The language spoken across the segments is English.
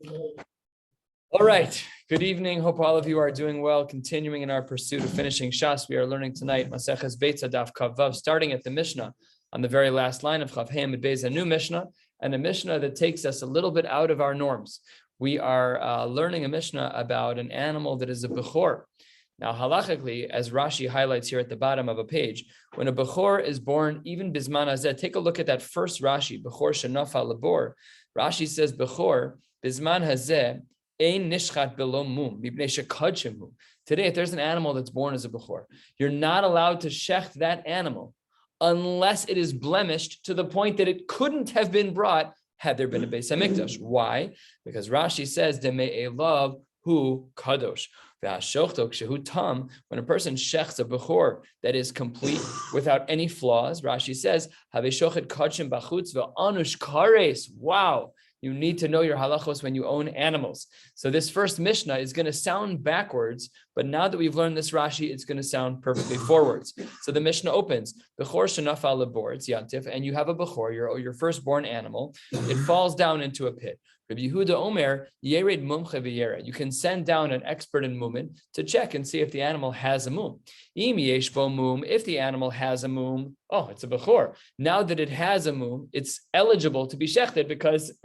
All right. Good evening. Hope all of you are doing well. Continuing in our pursuit of finishing Shas, we are learning tonight Maseches Beitzah Daf Vav, starting at the Mishnah on the very last line of Chav Hey Amud Beis, a new Mishnah, and a Mishnah that takes us a little bit out of our norms. We are learning a Mishnah about an animal that is a bechor. Now, halachically, as Rashi highlights here at the bottom of a page, when a bechor is born, even bisman hazeh, take a look at that first Rashi, bechor shenafa labor. Rashi says bechor bisman hazeh. Ein nishchat below mum, mipnei shekadshim mum. Today, if there's an animal that's born as a bechor, you're not allowed to shecht that animal unless it is blemished to the point that it couldn't have been brought had there been a Beis Hamikdash. Why? Because Rashi says, Deme'elav hu kadosh. Tam, when a person shechts a bechor that is complete without any flaws, Rashi says, wow. You need to know your halachos when you own animals. So this first Mishnah is going to sound backwards, but now that we've learned this Rashi, it's going to sound perfectly forwards. So the Mishnah opens, Bechor shenafal labor, it's Yantif, and you have a Bechor, your firstborn animal. It falls down into a pit. Rabbi Yehuda Omer, Yered Mumche v'yera. You can send down an expert in mumin to check and see if the animal has a mum. Im yesh bo mum, if the animal has a mum, oh, it's a bechor. Now that it has a mum, it's eligible to be shechted because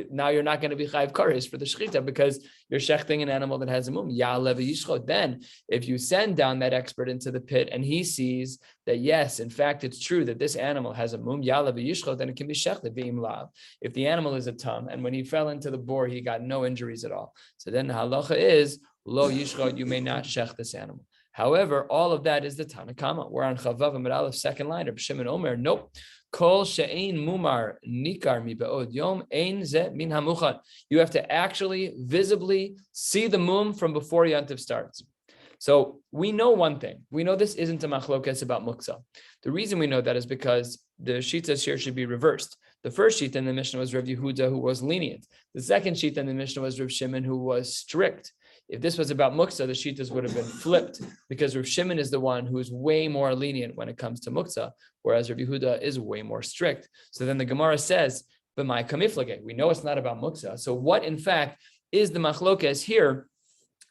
now you're not going to be chayiv kares for the shechita because you're shechting an animal that has a mum. Ya'alev yishchot. Then, if you send down that expert into the pit and he sees that yes, in fact, it's true that this animal has a mum, ya'alev yishchot, then it can be shechted v'im lav. If the animal is a tam, and when he fell into the bore, he got no injuries at all. So then the halacha is lo yishchot, you may not shech this animal. However, all of that is the Tanakama. We're on Chavav Amud Aleph, second line. Rabbi Shimon Omer, nope. Kol she'ein mumar nikar mi be'od yom ein ze min hamuchan. You have to actually visibly see the mum from before Yantiv starts. So we know one thing. We know this isn't a machlokes about muksa. The reason we know that is because the shitas here should be reversed. The first sheet in the Mishnah was Rav Yehuda, who was lenient. The second sheet in the Mishnah was Rav Shimon, who was strict. If this was about muksa, the shitas would have been flipped because Rav Shimon is the one who is way more lenient when it comes to muksa, whereas Rav Yehuda is way more strict. So then the Gemara says, "B'mai kamiflage." We know it's not about muksa. So what, in fact, is the machlokes here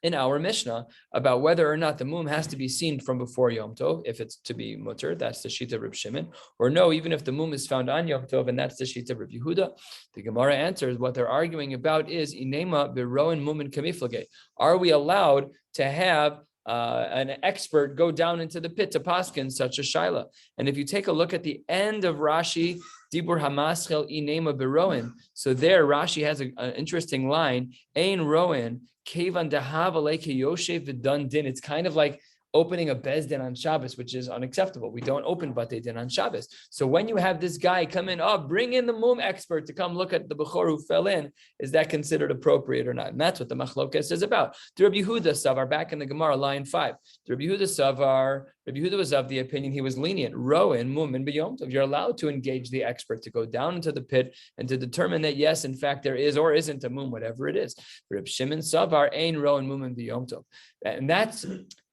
in our Mishnah about whether or not the mum has to be seen from before Yom Tov, if it's to be mutter, that's the shita of Reb Shimon, or no, even if the mum is found on Yom Tov, and that's the shita of Reb Yehuda. The Gemara answers, what they're arguing about is, inema beroin mumin kamiflage. Are we allowed to have an expert go down into the pit to paskin such a shaila? And if you take a look at the end of Rashi, Dibur Hamaschel inema beroin. So there, Rashi has an interesting line, ein roin, kevan dehavaleke yoshev v'dun din. It's kind of like opening a bezdin on Shabbos, which is unacceptable. We don't open batei din on Shabbos. So when you have this guy come in, bring in the mum expert to come look at the bechor who fell in, is that considered appropriate or not? And that's what the machlokes is about. The Rabbi Yehuda Savar, back in the Gemara, line 5. The Rabbi Yehuda Savar, Rabbi Yehuda was of the opinion he was lenient. Roin mumin b'yom tov. You're allowed to engage the expert to go down into the pit and to determine that yes, in fact, there is or isn't a mum, whatever it is. Rabbi Shimon Savar ein roin mumin b'yom tov, and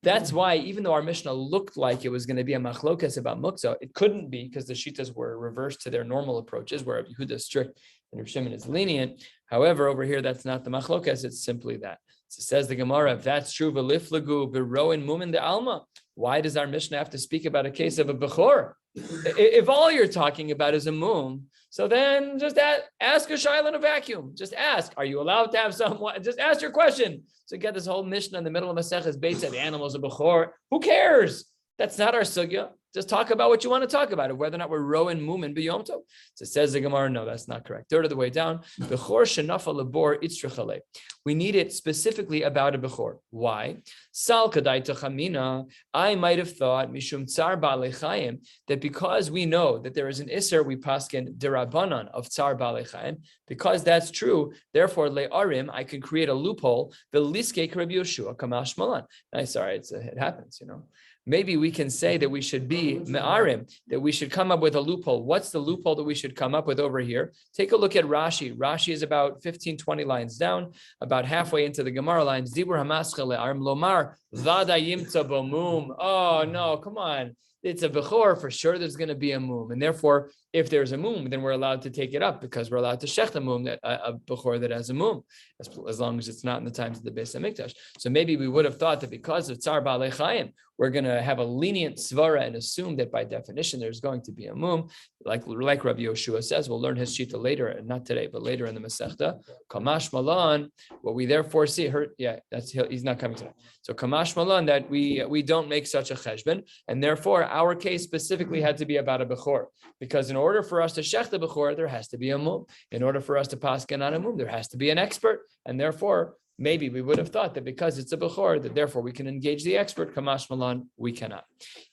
that's why, even though our Mishnah looked like it was going to be a machlokes about muksa, it couldn't be because the shitas were reversed to their normal approaches, where Yehuda is strict and Rav Shimon is lenient. However, over here, that's not the machlokes, it's simply that. So says the Gemara, if that's true, v'liflagu b'roin mumin de alma, why does our Mishnah have to speak about a case of a bechor? If all you're talking about is a mum, so then just ask a shaila in a vacuum. Just ask, are you allowed to have someone? Just ask your question. So you get this whole Mishnah in the middle of Maseches Beitzah, the animals of bechor. Who cares? That's not our sugya. Just talk about what you want to talk about, whether or not we're roin mumin b'yom tov. So it says the Gemara, no, that's not correct. Third of the way down, bechor shenafa labor itzrichalei. We need it specifically about a bechor. Why? Sal kadai tachamina. I might have thought mishum tsar ba'alei chayim, that because we know that there is an iser, we paskin derabanan of tsar ba'alei chayim. Because that's true, therefore le'arim, I can create a loophole. V'liskei Rabbi Yoshua kamash malan. It happens, Maybe we can say that we should be me'arim, that we should come up with a loophole. What's the loophole that we should come up with over here? Take a look at Rashi. Rashi is about 15, 20 lines down, about halfway into the Gemara lines. Dibur hamaschel le'arim lomar vada yimtza bomum. Oh, no, come on. it's a bechor, for sure there's going to be a mum. And therefore, if there's a mum, then we're allowed to take it up because we're allowed to shech a mum, a bechor that has a mum, as long as it's not in the times of the Beis HaMikdash. So maybe we would have thought that because of Tsar Baalei Chayim, we're going to have a lenient svara and assume that by definition there's going to be a mum, like Rabbi Yoshua says. We'll learn his shita later, and not today, but later in the Masechta. Kamash Malan, what we therefore see, he's not coming today. So Kamash Malan, that we don't make such a cheshbon, and therefore our case specifically had to be about a bechor, because in order for us to shech the bechor, there has to be a mum. In order for us to paskin on a mum, there has to be an expert, and therefore maybe we would have thought that because it's a bechor, that therefore we can engage the expert. Kamash Malan, we cannot.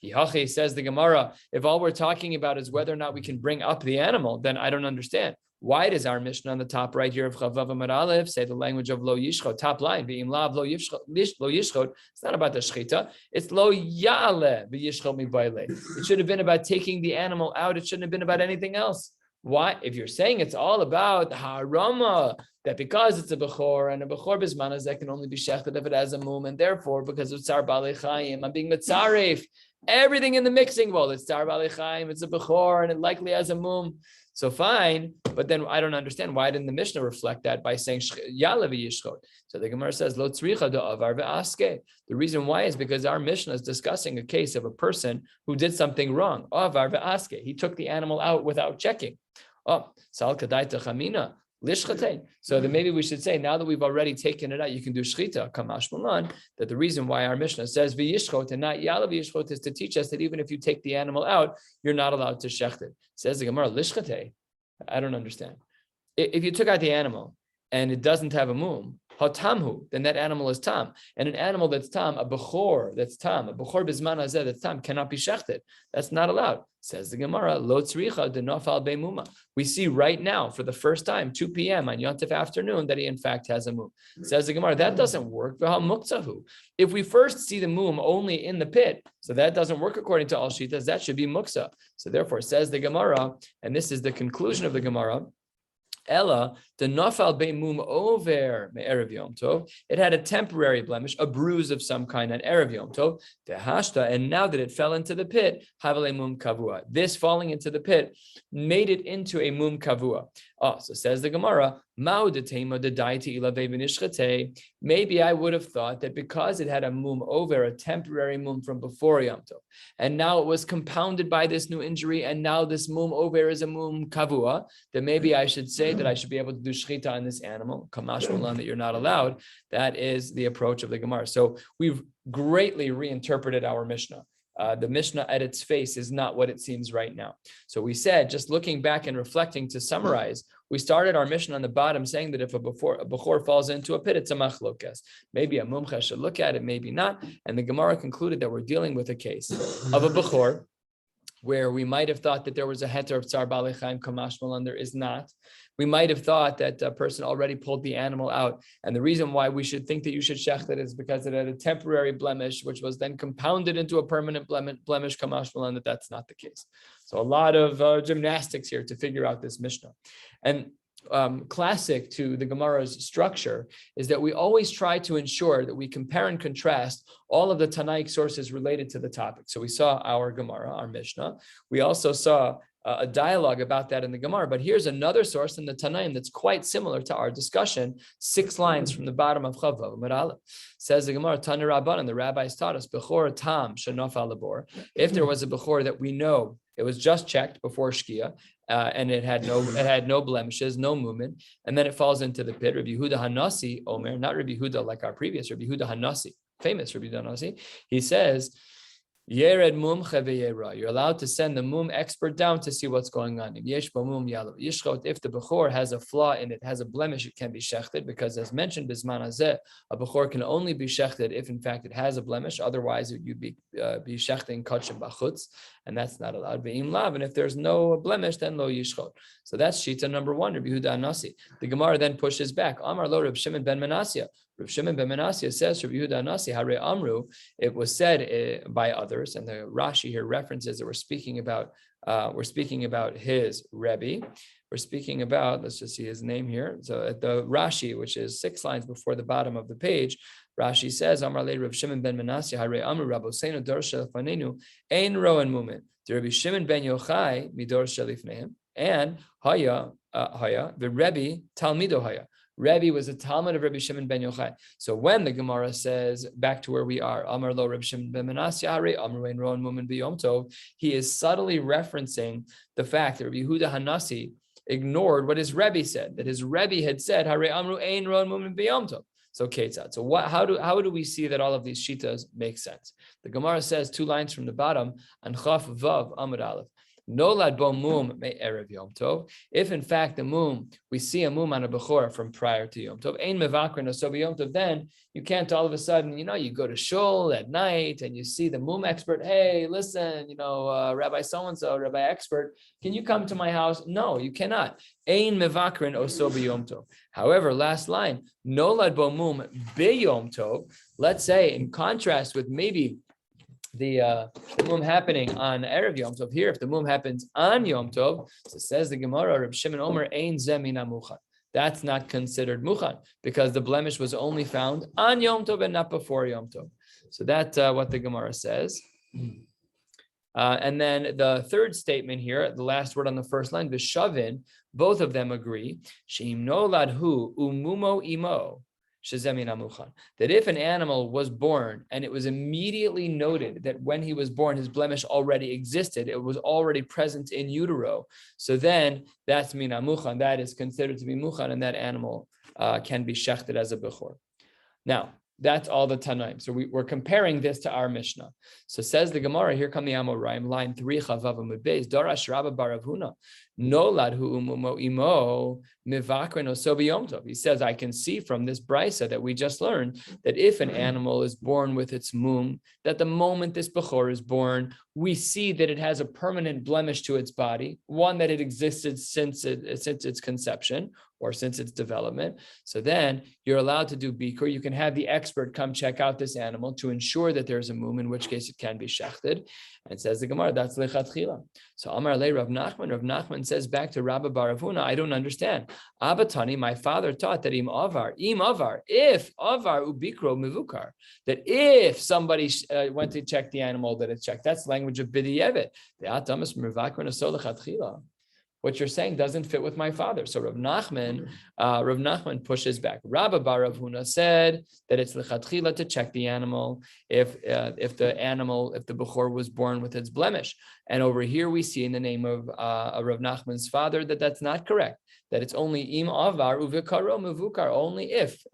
Hihachi, says the Gemara, if all we're talking about is whether or not we can bring up the animal, then I don't understand. Why does our Mishnah on the top right here of Chavav Amar Aleph say the language of lo yishchot, top line, being lav lo yishchot? It's not about the shchita. It's lo ya'ale b'yishchot mibayle. It should have been about taking the animal out. It shouldn't have been about anything else. Why? If you're saying it's all about harama, that because it's a bechor and a bechor bismanas that can only be shechted if it has a mum, and therefore because of Tsar Baalei Chayim, I'm being mitzaref. Everything in the mixing bowl, it's Tsar Baalei Chayim, it's a bechor, and it likely has a mum. So fine, but then I don't understand, why didn't the Mishnah reflect that by saying yalav yishchot? So the Gemara says lo tzricha do avar ve'aske. The reason why is because our Mishnah is discussing a case of a person who did something wrong. Avar ve'aske. He took the animal out without checking. Oh, sal kadaita chamina. So then maybe we should say, now that we've already taken it out, you can do shchita, kamash malan, that the reason why our Mishnah says v'yishchot and not yalav yishchot is to teach us that even if you take the animal out, you're not allowed to shecht it. Says the Gemara, lishchate. I don't understand. If you took out the animal and it doesn't have a mum, hatamhu, then that animal is tam. And an animal that's tam, a bechor that's tam, a bechor bizman hazeh that's tam, cannot be shechted. That's not allowed. Says the Gemara, lo tzricha de nafal beimuma. We see right now, for the first time, 2 p.m. on Yontif afternoon, that he in fact has a mum. Says the Gemara, that doesn't work. If we first see the mum only in the pit, so that doesn't work according to all shitas, that should be muksa. So therefore, says the Gemara, and this is the conclusion of the Gemara, Ella, the nafal beimum over me'erev Yom Tov. It had a temporary blemish, a bruise of some kind on erev Yom Tov. Tehashta, and now that it fell into the pit, havale mum kavua. This falling into the pit made it into a mum kavua. Oh, so says the Gemara, maybe I would have thought that because it had a mum over, a temporary mum from before Yom Tov, and now it was compounded by this new injury, and now this mum over is a mum kavua, then maybe I should say that I should be able to do shchita on this animal, kamash malan, that you're not allowed. That is the approach of the Gemara. So we've greatly reinterpreted our Mishnah. The Mishnah at its face is not what it seems right now. So we said, just looking back and reflecting to summarize, we started our Mishnah on the bottom saying that if a bechor falls into a pit, it's a machlokas. Maybe a mumcha should look at it, maybe not. And the Gemara concluded that we're dealing with a case of a bechor where we might have thought that there was a heter of Tsar Baalei Chayim kamash malan, there is not. We might have thought that a person already pulled the animal out. And the reason why we should think that you should shecht it is because it had a temporary blemish, which was then compounded into a permanent blemish, kamash malan, that's not the case. So a lot of gymnastics here to figure out this Mishnah. And classic to the Gemara's structure is that we always try to ensure that we compare and contrast all of the Tanaic sources related to the topic. So we saw our Gemara, our Mishnah. We also saw a dialogue about that in the Gemara, but here's another source in the Tanaim that's quite similar to our discussion, 6 lines from the bottom of Chavav Amar Aleph. Says the Gemara, Tanu Rabbanan, the rabbis taught us, Bechor tam shenafal labor. If there was a Bechor that we know it was just checked before Shkia, and it had no blemishes, no movement, and then it falls into the pit. Rabbi Yehuda Hanasi Omer, not Rabbi Yehuda like our previous Rabbi Yehuda Hanasi, famous Rabbi Yehuda Hanasi, he says, Yered mum cheveyera. You're allowed to send the mum expert down to see what's going on. If the bechor has a flaw in it, has a blemish, it can be shechted, because as mentioned, bisman hazeh, a bechor can only be shechted if in fact it has a blemish. Otherwise, you'd be shechting kachim bachutz, and that's not allowed. Ve'im lav, and if there's no blemish, then lo yishchot. So that's shita number 1, Rabbi Yehuda Hanasi. The Gemara then pushes back. Amar lo Reb Shimon ben Manasseh. Reb Shimon ben Manasseh says, Rabbi Yehuda Hanasi, Hare Amru, it was said by others, and the Rashi here references that we're speaking about his Rebbe. we're speaking about, let's just see his name here. So at the Rashi, which is 6 lines before the bottom of the page, Rashi says, Amar le Rav Shimon ben Menashe, Hare Amru Rabboseinu Dor Shelefanenu, Ein Roen Mumen. The Rabbi Shimon ben Yochai, Midor Shelifneim, and Haya, the Rebbe, Talmido Haya. Rebbe was a Talmud of Rabbi Shimon ben Yochai. So when the Gemara says, back to where we are, Amar lo Rabbi Shimon ben Menashe, Hare Amru Ein Roen Mumen b'Yom Tov, he is subtly referencing the fact that Rabbi Yehuda Hanasi ignored what his Rebbe said, that his Rebbe had said, Hare Amru Ein Roen Mumen b'Yom Tov. So Ketzad. So how do we see that all of these shitas make sense? The Gemara says 2 lines from the bottom, An Chaf Vav Amud Aleph. Nolad bo mum me erev Yom Tov. If in fact the mum, we see a mum on a bechor from prior to Yom Tov, ein mevakrin oso Yom Tov, then you can't all of a sudden, you go to shul at night and you see the mum expert. Hey, listen, Rabbi so-and-so, Rabbi expert, can you come to my house? No, you cannot. Ein mevakrin oso Yom Tov. However, last line, nolad bo mum be Yom Tov. Let's say, in contrast with maybe the mum happening on Erev Yom Tov. Here, if the mum happens on Yom Tov, so says the Gemara, Reb Shimon Omer, Ein ze mina muchan. That's not considered muchan because the blemish was only found on Yom Tov and not before Yom Tov. So that's what the Gemara says. And then the third statement here, the last word on the first line, V'shavin, both of them agree. Sheim nolad hu umumo imo. That if an animal was born and it was immediately noted that when he was born, his blemish already existed, it was already present in utero. So then that's mina muchan, that is considered to be muchan, and that animal can be shechted as a bechor. Now, that's all the Tanaim. So we're comparing this to our Mishnah. So says the Gemara, here come the Amoraim, line 3, Chavav Amud Beis, Darash Rabba Bar Avuna, Nolad hu umumo imo mivakrin oso b'yom tov. He says, I can see from this Beitzah that we just learned that if an animal is born with its mum, that the moment this bechor is born, we see that it has a permanent blemish to its body, one that it existed since its conception or since its development. So then you're allowed to do bikur. You can have the expert come check out this animal to ensure that there's a mum, in which case it can be shechted. And says the Gemara, that's lechatchila. So Amar le Rav Nachman says back to Rabba Bar Avuna, I don't understand. Abatani, my father taught that im avar, if avar ubikro mivukar, that if somebody went to check the animal, that it's checked. That's the language of bidiyevet. The atamas mivakron aso lechatchila. What you're saying doesn't fit with my father. So Rav Nachman pushes back. Rabba Bar Avuna said that it's lechatchila to check the animal if the bechor was born with its blemish. And over here we see in the name of Rav Nachman's father that that's not correct. That it's only im avar uvikaro mevukar, only if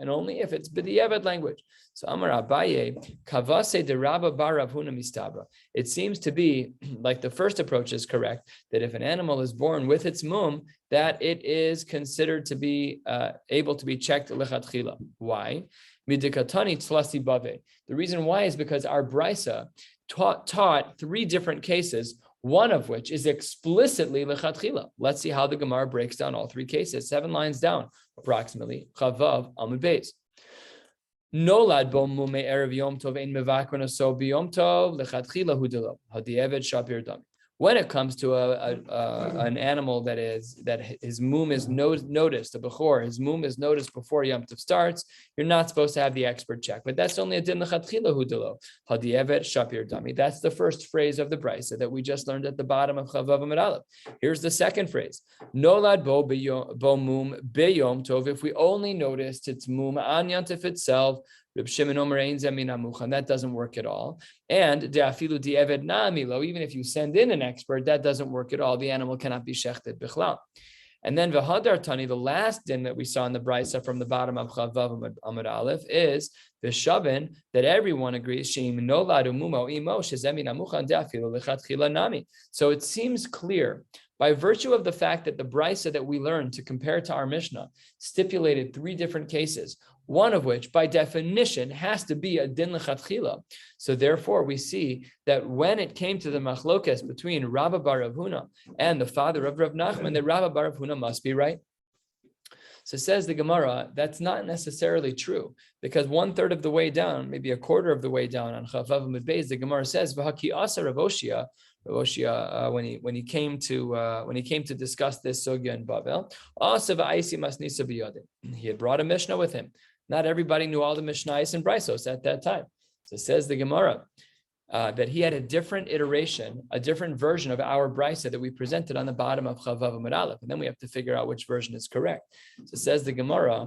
it's b'diavad language. So Amar Abaye kavase de Rabba Bar Avuna mistabra. It seems to be like the first approach is correct, that if an animal is born with its mum, that it is considered to be able to be checked lechatchila. Why? Midikatani tzlasi bave. The reason why is because our Beitzah taught 3 different cases, one of which is explicitly lechatchila. Let's see how the Gemara breaks down all 3 cases, 7 lines down, approximately. Chavav Amud Beis. Nolad bo mume erev Yom Tov ein mevakron aso b'Yom Tov lechatchila hu delo hadiyeved shapir dami. When it comes to an animal that his mum is noticed, a bechor, his mum is noticed before Yom Tov starts, you're not supposed to have the expert check. But that's only a din lechatchila hu delo hadiyeved shapir dami. That's the first phrase of the Beitzah that we just learned at the bottom of Chavav Amud Aleph. Here's the second phrase: Nolad bo mum b'Yom Tov. If we only noticed its mum on Yom Tov itself, Reb Shimon Omer ein ze mina muchan, that doesn't work at all. And de'afilu di'eved na'amilo, even if you send in an expert, that doesn't work at all. The animal cannot be shechted bichlal. And then v'hadar tani, the last din that we saw in the Beitzah from the bottom of Chavav Amud Aleph is the shavin, that everyone agrees sheim nolad umumo imo sheze mina muchan de'afilu lechatchila nami. So it seems clear, by virtue of the fact that the Beitzah that we learned to compare to our Mishnah stipulated 3 different cases, one of which by definition has to be a din lechatchila. So therefore we see that when it came to the machlokes between Rabba Bar Avuna and the father of Rav Nachman, that Rabba Bar Avuna must be right. So says the Gemara, that's not necessarily true, because 1/3 of the way down, maybe a quarter of the way down on Chavav Amud Beis, the Gemara says, "V'haki asa Rav Oshia," when he came to discuss this sugya in Babel, asa v'aisi masnisa biyadin. He had brought a Mishnah with him. Not everybody knew all the Mishnayos and Braisos at that time. So says the Gemara that he had a different iteration, a different version of our Beitzah that we presented on the bottom of Chavav Amud Aleph, and then we have to figure out which version is correct. So says the Gemara,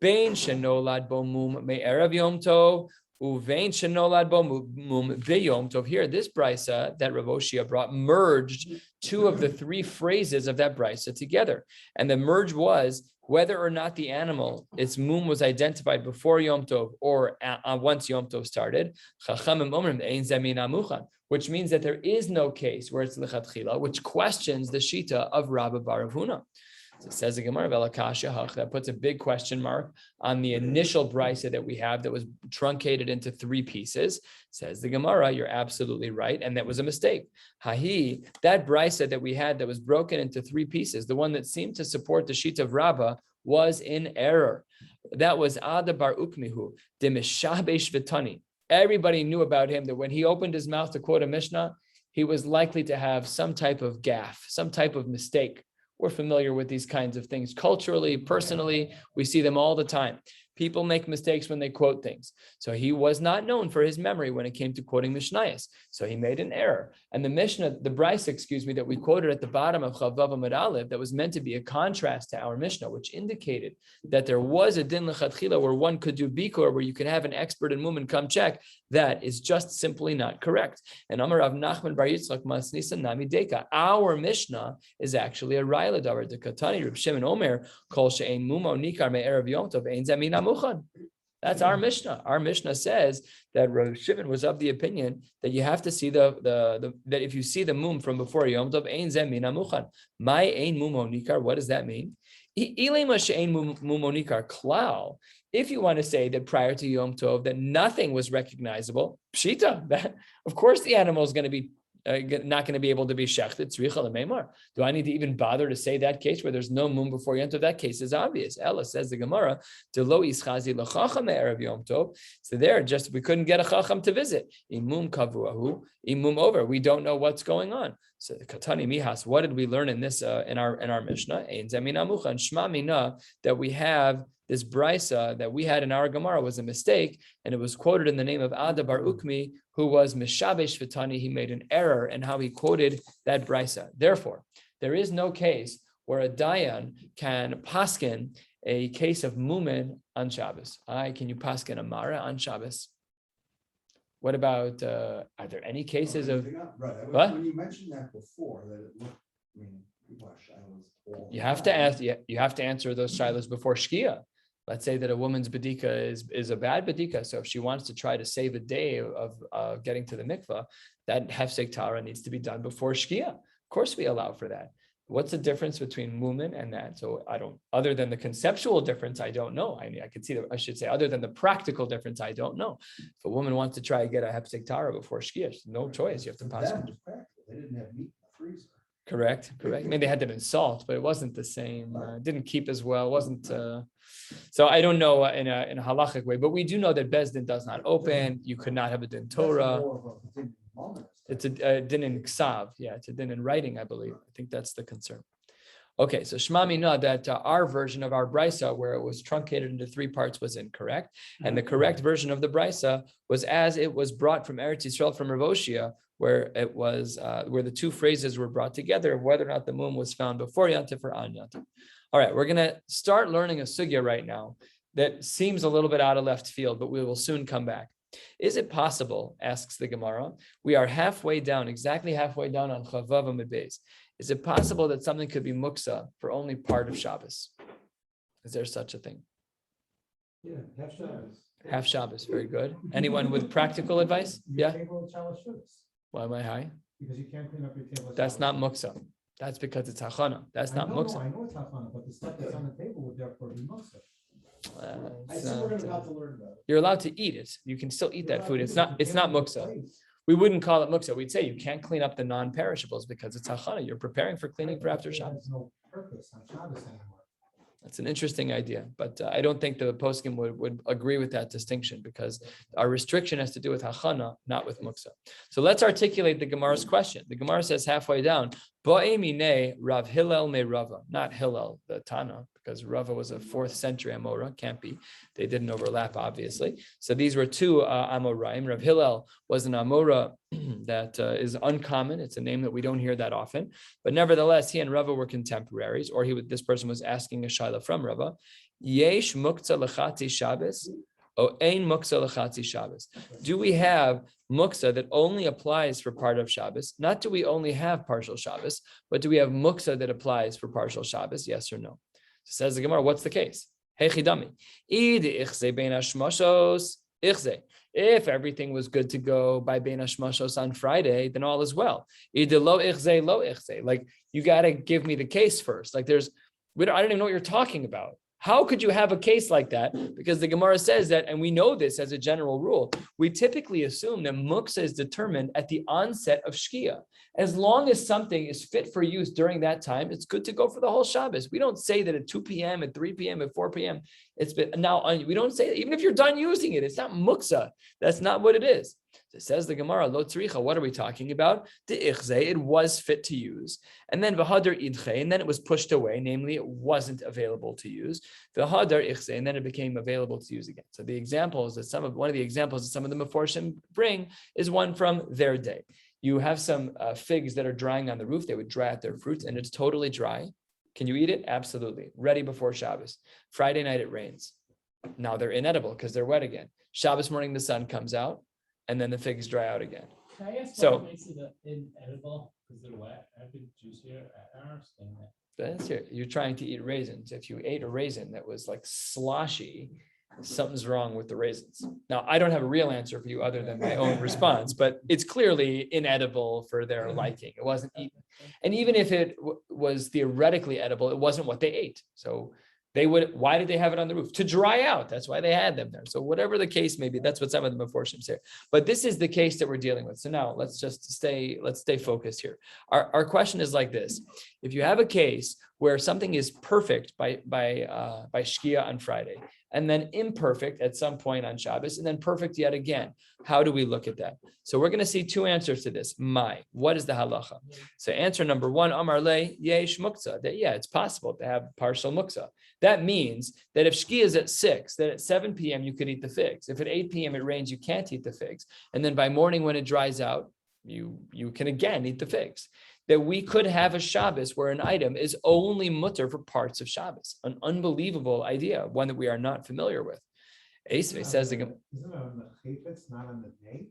Bein shenolad bo mum me'erav yom tov, uvein shenolad bo mum b'yom tov. Here, this Beitzah that Rav Oshia brought merged two of the three phrases of that Beitzah together, and the merge was whether or not the animal, its mum was identified before Yom Tov or once Yom Tov started, which means that there is no case where it's lechatchila, which questions the shita of Rabbi Bar Avuna. So it says the Gemara, that puts a big question mark on the initial brisa that we have that was truncated into three pieces. Says the Gemara, you're absolutely right, and that was a mistake. That brisa that we had that was broken into three pieces, the one that seemed to support the sheet of Rabbah, was in error. That was Ada bar Ukmihu, de Mishabesh Vitani. Everybody knew about him that when he opened his mouth to quote a Mishnah, he was likely to have some type of gaffe, some type of mistake. We're familiar with these kinds of things culturally, personally. We see them all the time. People make mistakes when they quote things. So he was not known for his memory when it came to quoting Mishnayos. So he made an error. And the Mishnah, the Beitzah, that we quoted at the bottom of Chavav Amud Aleph, that was meant to be a contrast to our Mishnah, which indicated that there was a din lechatchila where one could do bikur, where you could have an expert in Mumin come check. That is just simply not correct. And Amar Rav Nachman Bar Yitzchak Masnisa Nami Deka. Our Mishnah is actually a Raila Davar de Katani Reb Shimon Omer Kol She'ein Mumo Nikar Me'erev Yom Tov Ein Zamina Muchan. That's our Mishnah. Our Mishnah says that Reb Shimon was of the opinion that you have to see that if you see the mum from before Yom Tov Ein Zamina Muchan. My Ein Mumo Nikar. What does that mean? If you want to say that prior to Yom Tov that nothing was recognizable, pshita, that of course the animal is going to be not going to be able to be shechted. Do I need to even bother to say that case where there's no mum before Yom Tov? That case is obvious. Ella says the Gemara, lo ischazi l'chacham erev Yom Tov. So there, just we couldn't get a chacham to visit. Imum kavuahu, imum over. We don't know what's going on. So the Katani Mihas, what did we learn in this in our Mishnah? Ein zamina muchan shma mina, that we have this brisa that we had in our Gemara was a mistake, and it was quoted in the name of Ada bar Ukmi, who was Mishabesh Vitani. He made an error in how he quoted that brisa. Therefore, there is no case where a dayan can paskin a case of mumin on Shabbos. Can you paskin a mara on Shabbos? What about, are there any cases of... Right. What? When you mentioned that before, that it looked, people are shilos. You have to ask. You have to answer those shilos before shkia. Let's say that a woman's bedika is a bad bedika. So if she wants to try to save a day of getting to the mikvah, that hefsek tara needs to be done before shkia. Of course, we allow for that. What's the difference between mumin and that? So other than the conceptual difference, I don't know. I could see that, I should say, other than the practical difference, I don't know. If a woman wants to try to get a hefsek tara before shkia, no choice. You have to pass. They didn't have meat in the freezer. Correct. I mean, they had them in salt, but it wasn't the same. Didn't keep as well. Wasn't. So I don't know in a halachic way, but we do know that Bezdin does not open. You could not have a din Torah. It's a din in ksav. Yeah, it's a din in writing, I believe. I think that's the concern. Okay, so Shema Mina, that our version of our brisa, where it was truncated into three parts, was incorrect, and the correct version of the brisa was as it was brought from Eretz Yisrael from Rav Oshia, where it was where the two phrases were brought together of whether or not the mum was found before Yantif or on Yantif. All right, we're going to start learning a sugya right now that seems a little bit out of left field, but we will soon come back. Is it possible, asks the Gemara, we are halfway down, exactly halfway down on Chavav Amud Beis. Is it possible that something could be muksa for only part of Shabbos? Is there such a thing? Yeah, half Shabbos. Half Shabbos, very good. Anyone with practical advice? Yeah. Why am I high? Because you can't clean up your table. That's not muksa. That's because it's hachana. That's not muksa. I know it's hachana, but the stuff that's on the table would therefore be muksa. I see what I'm about to learn about. You're allowed to eat it. You can still eat that food. It's not muksa. We wouldn't call it muksa. We'd say you can't clean up the non-perishables because it's hachana. You're preparing for cleaning for after Shabbos. There's no purpose on Shabbos anymore. That's an interesting idea, but I don't think the poskim would agree with that distinction because our restriction has to do with hachana, not with muksa. So let's articulate the Gemara's question. The Gemara says halfway down, Ba'emine Rav Hillel me Rava, not Hillel the Tana, because Rava was a 4th century Amora, can't be. They didn't overlap, obviously. So these were two Amoraim. Rav Hillel was an Amora that is uncommon. It's a name that we don't hear that often. But nevertheless, he and Rava were contemporaries, or this person was asking a shaila from Rava. Yesh muktzah lechatzi Shabbos, o ein muktzah lechatzi Shabbos. Do we have muktzah that only applies for part of Shabbos? Not do we only have partial Shabbos, but do we have muktzah that applies for partial Shabbos? Yes or no? So says the Gemara, what's the case? Hechidami. If everything was good to go by Bein Hashmashos on Friday, then all is well. Like, you got to give me the case first. Like, I don't even know what you're talking about. How could you have a case like that? Because the Gemara says that, and we know this as a general rule, we typically assume that muksa is determined at the onset of Shkia. As long as something is fit for use during that time, it's good to go for the whole Shabbos. We don't say that at 2 p.m., at 3 p.m., at 4 p.m. We don't say that. Even if you're done using it, it's not muksa. That's not what it is. It says the Gemara, lo tzricha, what are we talking about? It was fit to use. And then v'hadar idche, and then it was pushed away, namely it wasn't available to use. V'hadar ichze, and then it became available to use again. So the examples that one of the examples that some of the Meforshim bring is one from their day. You have some figs that are drying on the roof. They would dry out their fruits and it's totally dry. Can you eat it? Absolutely. Ready before Shabbos. Friday night it rains. Now they're inedible because they're wet again. Shabbos morning the sun comes out and then the figs dry out again. Can I ask So what makes it inedible because they're wet? I've been juicier. I don't understand that. That's it. You're trying to eat raisins. If you ate a raisin that was like sloshy, something's wrong with the raisins. Now, I don't have a real answer for you other than my own response, but it's clearly inedible for their liking. It wasn't eaten. And even if it was theoretically edible, it wasn't what they ate. So why did they have it on the roof? To dry out. That's why they had them there. So whatever the case may be, that's what some of the Meforshim say. But this is the case that we're dealing with. So now let's stay focused here. Our question is like this. If you have a case where something is perfect by Shkia on Friday, and then imperfect at some point on Shabbos, and then perfect yet again, how do we look at that? So we're going to see two answers to this. What is the halacha? So answer number one, Amar le yesh muktzah, that it's possible to have partial muktzah. That means that if Shkia is at 6, that at 7 p.m. you could eat the figs. If at 8 p.m. it rains, you can't eat the figs. And then by morning when it dries out, you can again eat the figs. That we could have a Shabbos where an item is only mutter for parts of Shabbos. An unbelievable idea, one that we are not familiar with. Esvei says, Isn't it on the chayfetz, not on the day?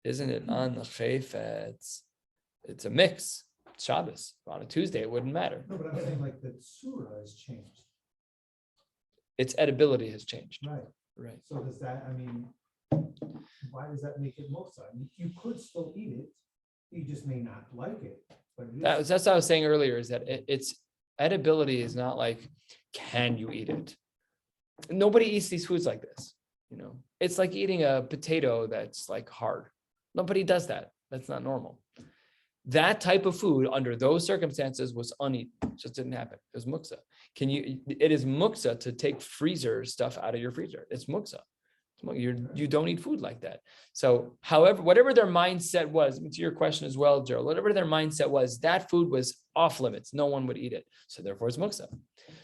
Isn't it on the chayfetz? It's a mix. It's Shabbos. On a Tuesday, it wouldn't matter. No, but I'm saying like the tzura has changed. Its edibility has changed. Right. So does that, why does that make it muktzah? You could still eat it. You just may not like it. But That's what I was saying earlier, is that its edibility is not like, can you eat it? Nobody eats these foods like this. It's like eating a potato that's like hard. Nobody does that. That's not normal. That type of food under those circumstances was uneaten. It just didn't happen. It was muktzah. It is muktzah to take freezer stuff out of your freezer. It's muktzah. You don't eat food like that. So, however, whatever their mindset was, to your question as well, Gerald, whatever their mindset was, that food was off limits. No one would eat it. So therefore it's muktzah.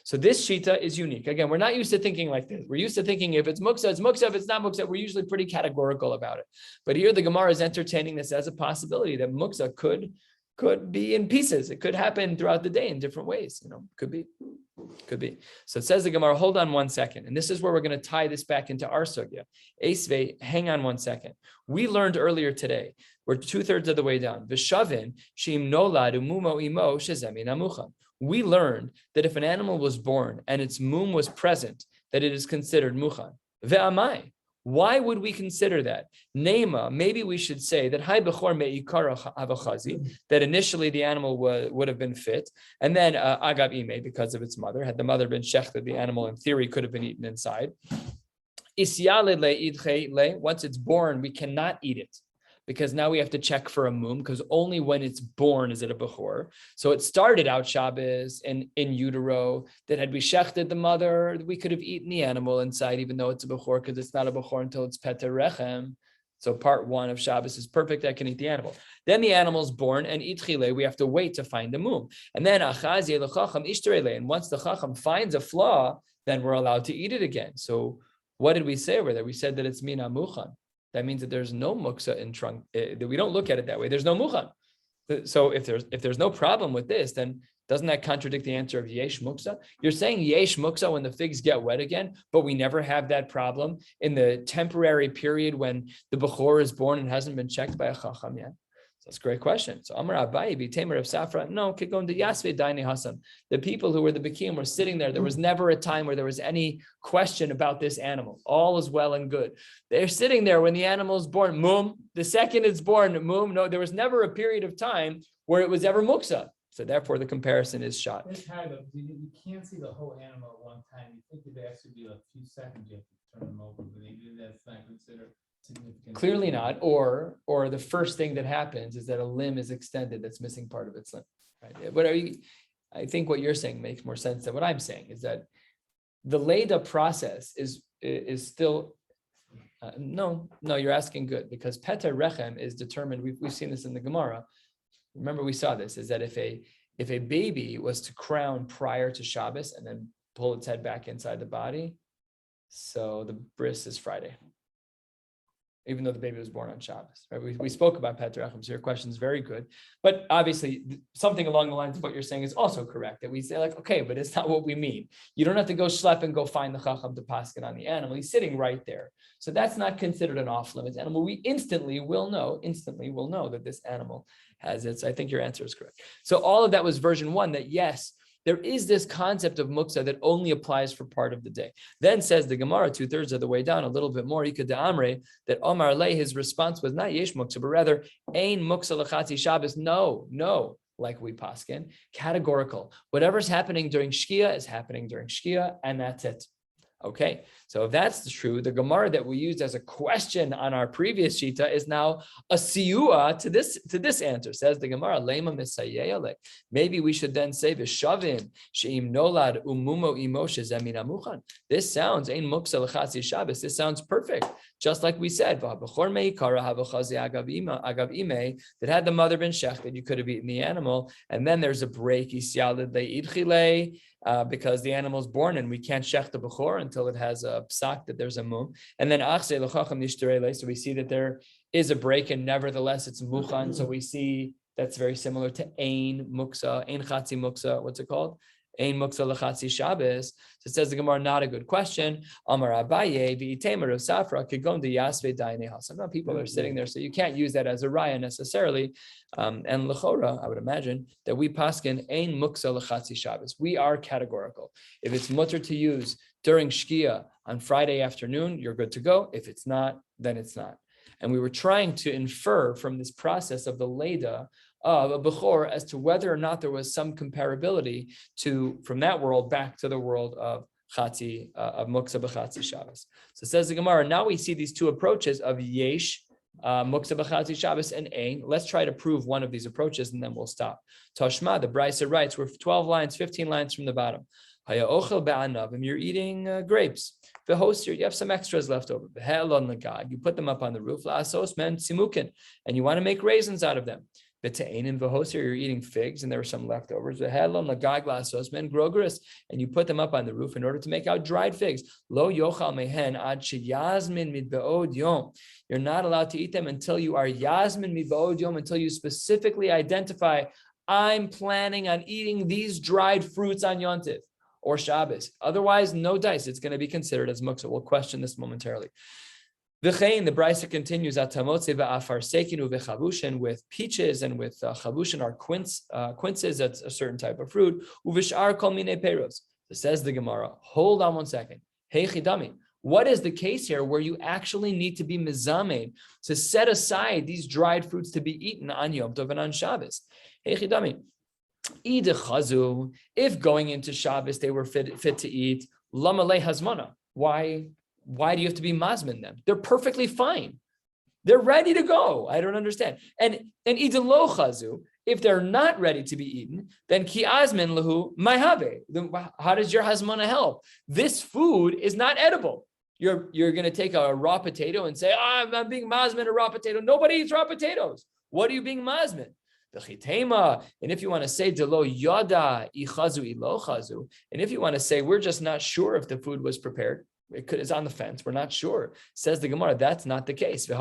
So this shita is unique. Again, we're not used to thinking like this. We're used to thinking if it's muktzah, it's muktzah. If it's not muktzah, we're usually pretty categorical about it. But here the Gemara is entertaining this as a possibility that muktzah could be in pieces. It could happen throughout the day in different ways. Could be. So it says the Gemara, hold on 1 second. And this is where we're going to tie this back into our sugya. Esvei, hang on 1 second. We learned earlier today, we're 2/3 of the way down. V'shavin sheim nolad umumo imo shezemi namuchan. We learned that if an animal was born and its mum was present, that it is considered muchan. Ve'amai. Why would we consider that? Nema, maybe we should say that hai bechor me'ikara havachazi, that initially the animal would have been fit, and then agav ime, because of its mother. Had the mother been shechted, the animal in theory could have been eaten inside. Once it's born, we cannot eat it. because now we have to check for a mum, because only when it's born is it a bechor. So it started out Shabbos in utero, that had we shechted the mother, we could have eaten the animal inside, even though it's a bechor, because it's not a bechor until it's peter rechem. So part one of Shabbos is perfect. I can eat the animal. Then the animal's born, and itchile, we have to wait to find the mum. And then achazi lechacham ishterele, and once the chacham finds a flaw, then we're allowed to eat it again. So what did we say over there? We said that it's mina muchan. That means that there's no muksa in trunk. That we don't look at it that way. There's no muchan. So if there's no problem with this, then doesn't that contradict the answer of yesh muksa? You're saying yesh muksa when the figs get wet again, but we never have that problem in the temporary period when the bechor is born and hasn't been checked by a chacham yet. So that's a great question. So Amar Abaye b'temer of Safra, no, kigon de yasve daini hasan. The people who were the bekim were sitting there. There was never a time where there was any question about this animal. All is well and good. They're sitting there when the animal is born, mum. The second it's born, mum. No, there was never a period of time where it was ever muksa. So therefore, the comparison is shot. It's hard, though, because you can't see the whole animal at one time. You think it'd actually be a few seconds you have to turn them over, but maybe that's not considered significant. Clearly not. Or the first thing that happens is that a limb is extended that's missing part of its limb. Right? But I think what you're saying makes more sense than what I'm saying, is that the Leda process is still no, you're asking good, because Peter Rechem is determined. We've seen this in the Gemara. Remember, we saw this, is that if a baby was to crown prior to Shabbos and then pull its head back inside the body, so the bris is Friday, even though the baby was born on Shabbos. Right? We spoke about Peter Rechem, so your question is very good. But obviously, something along the lines of what you're saying is also correct, that we say like, okay, but it's not what we mean. You don't have to go schlep and go find the chacham to paskin on the animal. He's sitting right there. So that's not considered an off-limits animal. We instantly will know that this animal has it. So I think your answer is correct. So all of that was version one, that yes, there is this concept of muksa that only applies for part of the day. Then says the Gemara 2/3 of the way down, a little bit more, Ika de Amre, that Omar Le, his response was not yesh muksa, but rather ein muksa lachatzi Shabbos. No, like we paskin, categorical. Whatever's happening during Shkia is happening during Shkia, and that's it. Okay, so if that's true, the Gemara that we used as a question on our previous shita is now a siyua to this answer. Says the Gemara, Lema misayeyale. Maybe we should then say v'shavin sheim nolad umumo imoshe zemina muchan. This sounds ein muksa l'chatzi Shabbos. This sounds perfect, just like we said. V'habachor meikara havachazi agav ime, that had the mother been shechted, you could have eaten the animal, and then there's a break. Isyalid leidchile. Because the animal is born and we can't shech the bechor until it has a psak that there's a mum. And then achse l'chacham nishterele. So we see that there is a break, and nevertheless it's muchan. So we see that's very similar to ein muksa, ein chatzi muksa. What's it called? Ein muksa l'chatzi Shabbos. So it says the Gemara, not a good question. Amar Abaye v'itemer of Safra kigon de yasve daine hasan. Now people are sitting there, so you can't use that as a raya necessarily. And l'chora, I would imagine that we paskin ein muksa l'chatzi Shabbos. We are categorical. If it's mutter to use during Shkia on Friday afternoon, you're good to go. If it's not, then it's not. And we were trying to infer from this process of the Leda of a bechor as to whether or not there was some comparability from that world back to the world of chatzi, of muksa b'chatzi Shabbos. So it says the Gemara, now we see these two approaches of yesh, muksa b'chatzi Shabbos, and ein. Let's try to prove one of these approaches, and then we'll stop. Tashma, the Beitzah writes, we're 12 lines, 15 lines from the bottom. Haya ochel ba'anavim, you're eating grapes. The host here, you have some extras left over. You put them up on the roof, la'asos men simukin, and you want to make raisins out of them. B'te'enim v'hoser, you're eating figs, and there were some leftovers. V'helon lagag la'asos men grogeris, and you put them up on the roof in order to make out dried figs. Lo yochal mehen ad sheyazmin midbeod yom. You're not allowed to eat them until you are yasmin midbeod yom, until you specifically identify, I'm planning on eating these dried fruits on Yontiv or Shabbos. Otherwise, no dice. It's going to be considered as muksa. We'll question this momentarily. V'chein, the Beitzah continues, atamotze v'afar sekinu v'chavushin, with peaches and with chavushin are quinces, that's a certain type of fruit. Uvishar kol mine peros. So says the Gemara, hold on one second. Hey chidami, what is the case here where you actually need to be mizamein to set aside these dried fruits to be eaten on Yom Tov and on Shabbos? Hey chidami, if going into Shabbos they were fit to eat, lama le hazmana. Why do you have to be mazmin them? They're perfectly fine. They're ready to go. I don't understand. And idin lo chazu, if they're not ready to be eaten, then ki azmin lahu mayhave. Then how does your hazmana help? This food is not edible. You're going to take a raw potato and say, I'm being mazmin a raw potato. Nobody eats raw potatoes. What are you being mazmin? And if you want to say delo yada ichazu ilo chazu, and if you want to say we're just not sure if the food was prepared, it's on the fence, we're not sure. Says the Gemara, that's not the case. That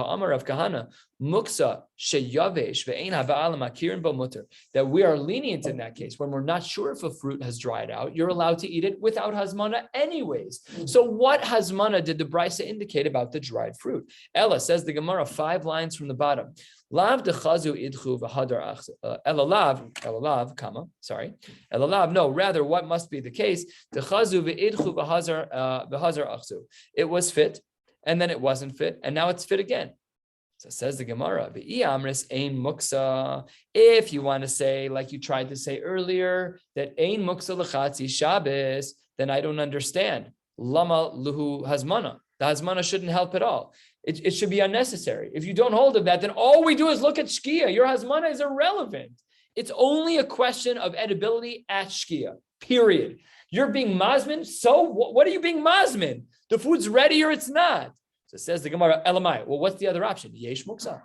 we are lenient in that case. When we're not sure if a fruit has dried out, you're allowed to eat it without hazmana anyways. So what hazmana did the Beitzah indicate about the dried fruit? Ella, says the Gemara, 5 lines from the bottom. Lav dechazu idchu v'hadar elalav, comma, sorry. Elalav, no, rather what must be the case? Dechazu v'idchu v'hazar achzu. It was fit, and then it wasn't fit, and now it's fit again. So says the Gemara, v'i amris ein muksa. If you want to say, like you tried to say earlier, that ein muksa l'chatzi Shabbos, then I don't understand. Lama luhu hazmana. The hazmana shouldn't help at all. It should be unnecessary. If you don't hold of that, then all we do is look at shkia. Your hazmana is irrelevant. It's only a question of edibility at shkia, period. You're being mazmin, so what are you being mazmin? The food's ready or it's not. So it says the Gemara, elamai. Well, what's the other option? Yesh muksa.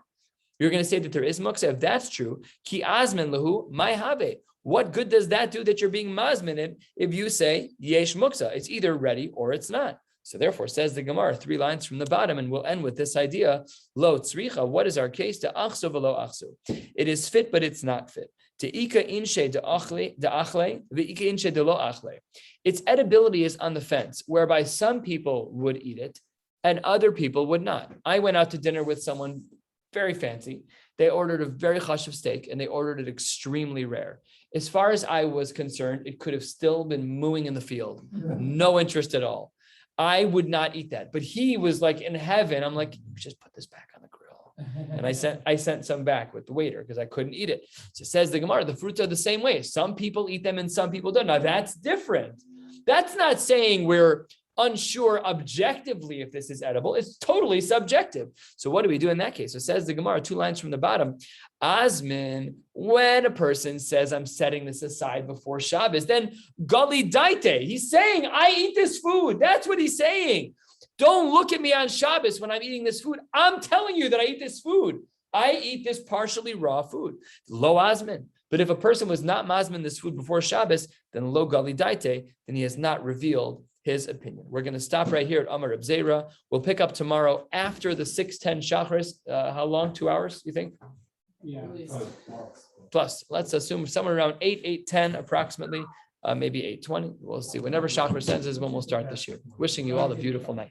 You're going to say that there is muksa. If that's true, ki azmin lahu mai have. What good does that do that you're being mazmin in if you say yesh muksa? It's either ready or it's not. So therefore, says the Gemara, 3 lines from the bottom, and we'll end with this idea. Lo tzricha, what is our case? To achsu v'lo achsu. It is fit, but it's not fit. To ika inshe de achle, v'ika inshe de lo achle. Its edibility is on the fence, whereby some people would eat it and other people would not. I went out to dinner with someone very fancy. They ordered a very chashuv steak, and they ordered it extremely rare. As far as I was concerned, it could have still been mooing in the field. No interest at all. I would not eat that, but he was like in heaven. I'm like, just put this back on the grill. And I sent some back with the waiter because I couldn't eat it. So it says the Gemara, the fruits are the same way. Some people eat them and some people don't. Now that's different. That's not saying we're unsure objectively if this is edible. It's totally subjective. So what do we do in that case? So it says the Gemara, 2 lines from the bottom. Azmin, when a person says, I'm setting this aside before Shabbos, then gali daite, he's saying, I eat this food. That's what he's saying. Don't look at me on Shabbos when I'm eating this food. I'm telling you that I eat this food. I eat this partially raw food. Lo azmin. But if a person was not mazmin this food before Shabbos, then lo gali daite, then he has not revealed his opinion. We're going to stop right here at Amar Reb Zera. We'll pick up tomorrow after the 6:10 Shacharis. How long? 2 hours, you think? Yeah. Plus, let's assume somewhere around 8:10 approximately, maybe 8:20. We'll see. Whenever Shachar sends us, when we'll start this year. Wishing you all a beautiful night.